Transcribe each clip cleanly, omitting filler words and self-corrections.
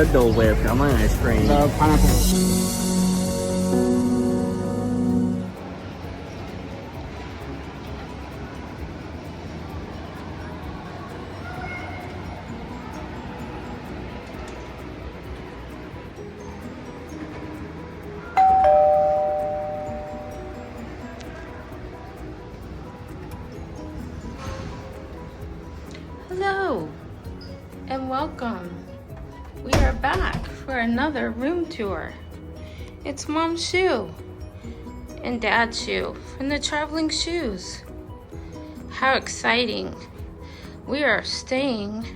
a Dole Whip. Got my ice cream. The pineapple. Hello and welcome. We are back for another room tour. It's Momshu and Dadshu from the Traveling Shoes. How exciting. We are staying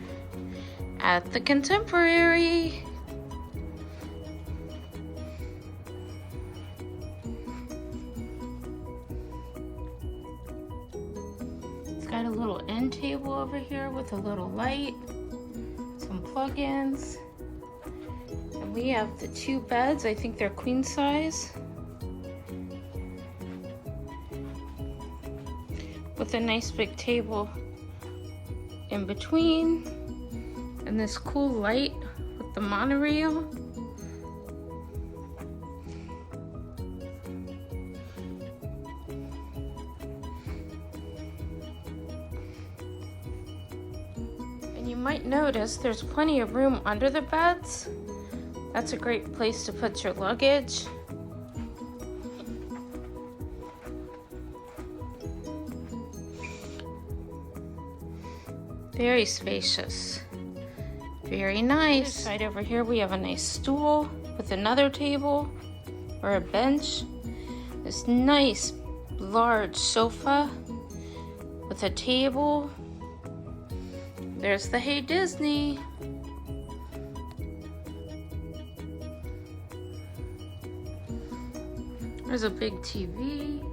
at the Contemporary. Got a little end table over here with a little light, some plug-ins, and we have the two beds. I think they're queen size, with a nice big table in between, and this cool light with the monorail. You might notice there's plenty of room under the beds. That's a great place to put your luggage. Very spacious. Very nice. This side over here we have a nice stool with another table or a bench. This nice large sofa with a table. There's the Hey Disney. There's a big TV.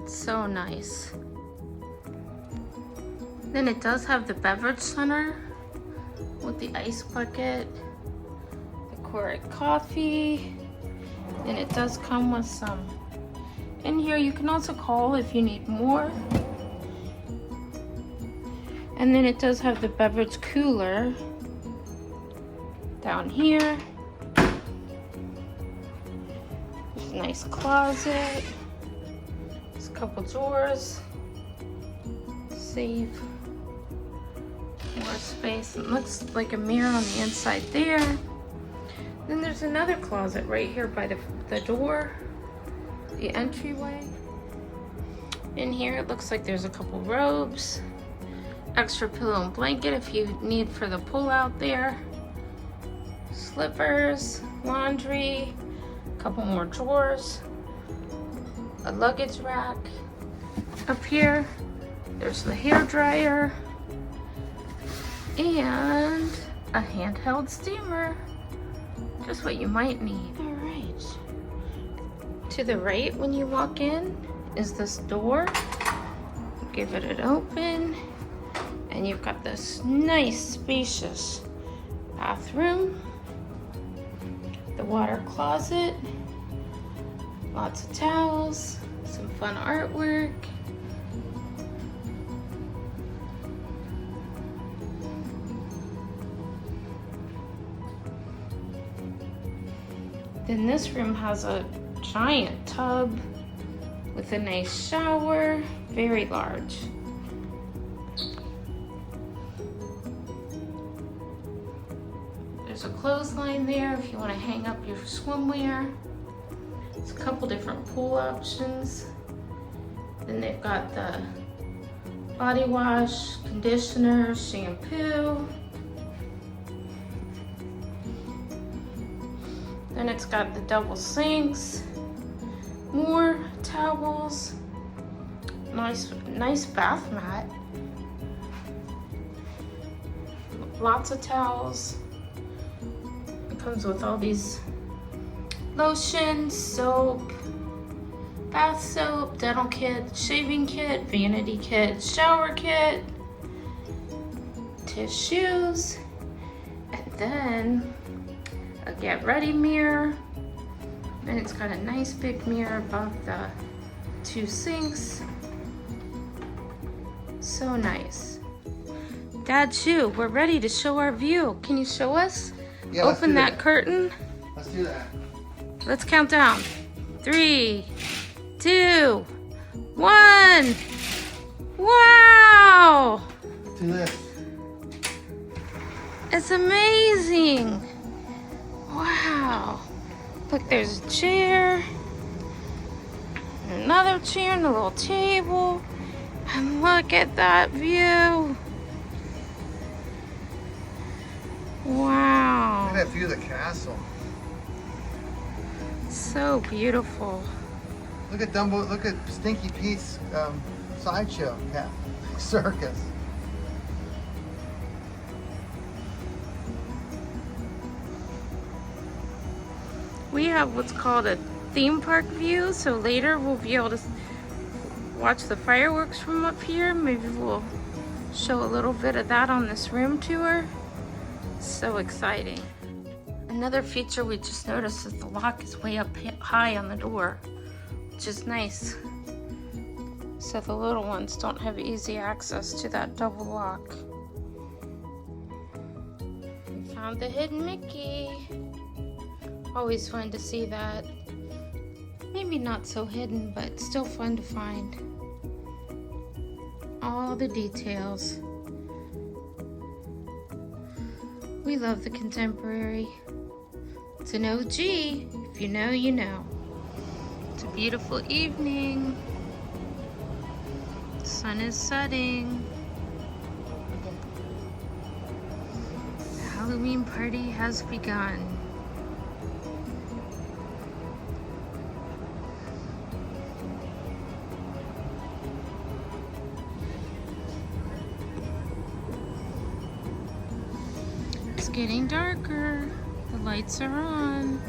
So nice. Then it does have the beverage center with the ice bucket, the Keurig coffee. And it does come with some. In here you can also call if you need more. And then it does have the beverage cooler down here. There's a nice closet. There's a couple drawers. Save more space. It looks like a mirror on the inside there. Then there's another closet right here by the door, the entryway. In here it looks like there's a couple robes. Extra pillow and blanket if you need for the pull out there. Slippers, laundry, a couple more drawers, a luggage rack. Up here, there's the hair dryer and a handheld steamer. Just what you might need. All right. To the right when you walk in is this door. Give it an open. And you've got this nice spacious bathroom, the water closet, lots of towels, some fun artwork. Then this room has a giant tub with a nice shower, very large. There's a clothesline there if you want to hang up your swimwear. There's a couple different pool options. Then they've got the body wash, conditioner, shampoo. Then it's got the double sinks, more towels, nice bath mat, lots of towels. Comes with all these lotion, soap, bath soap, dental kit, shaving kit, vanity kit, shower kit, tissues, and then a get ready mirror. And it's got a nice big mirror above the two sinks. So nice. Dadshu, we're ready to show our view. Can you show us? Yeah, Open that curtain. Let's do that. Let's count down. 3, 2, 1. Wow! Let's do this. It's amazing. Wow. Look, there's a chair. Another chair and a little table. And look at that view. Wow. Look at that view of the castle. So beautiful. Look at Dumbo. Look at Stinky Pete's sideshow circus. We have what's called a theme park view, so later we'll be able to watch the fireworks from up here. Maybe we'll show a little bit of that on this room tour. So exciting. Another feature we just noticed is the lock is way up high on the door, which is nice. So the little ones don't have easy access to that double lock. We found the hidden Mickey. Always fun to see that. Maybe not so hidden, but still fun to find. All the details. We love the Contemporary. It's an OG. If you know, you know. It's a beautiful evening. The sun is setting. The Halloween party has begun. It's getting darker. The lights are on.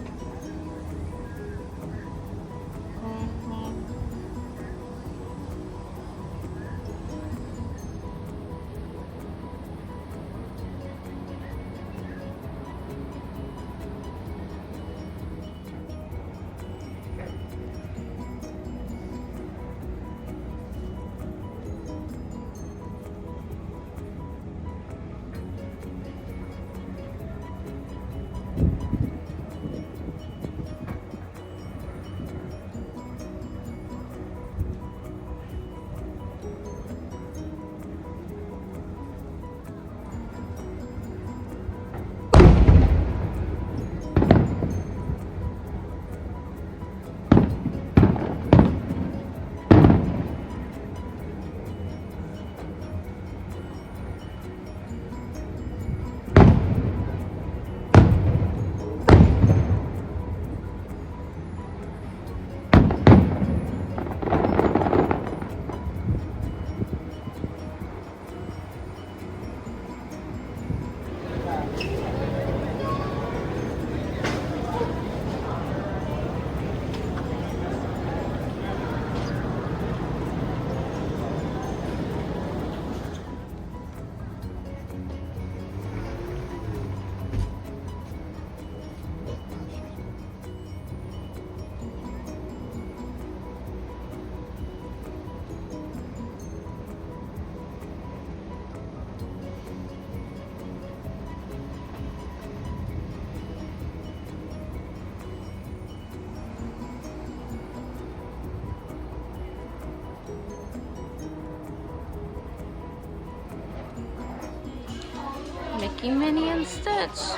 Mickey, Minnie, and Stitch.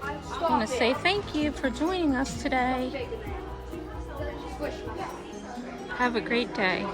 I want to say thank you for joining us today. Have a great day.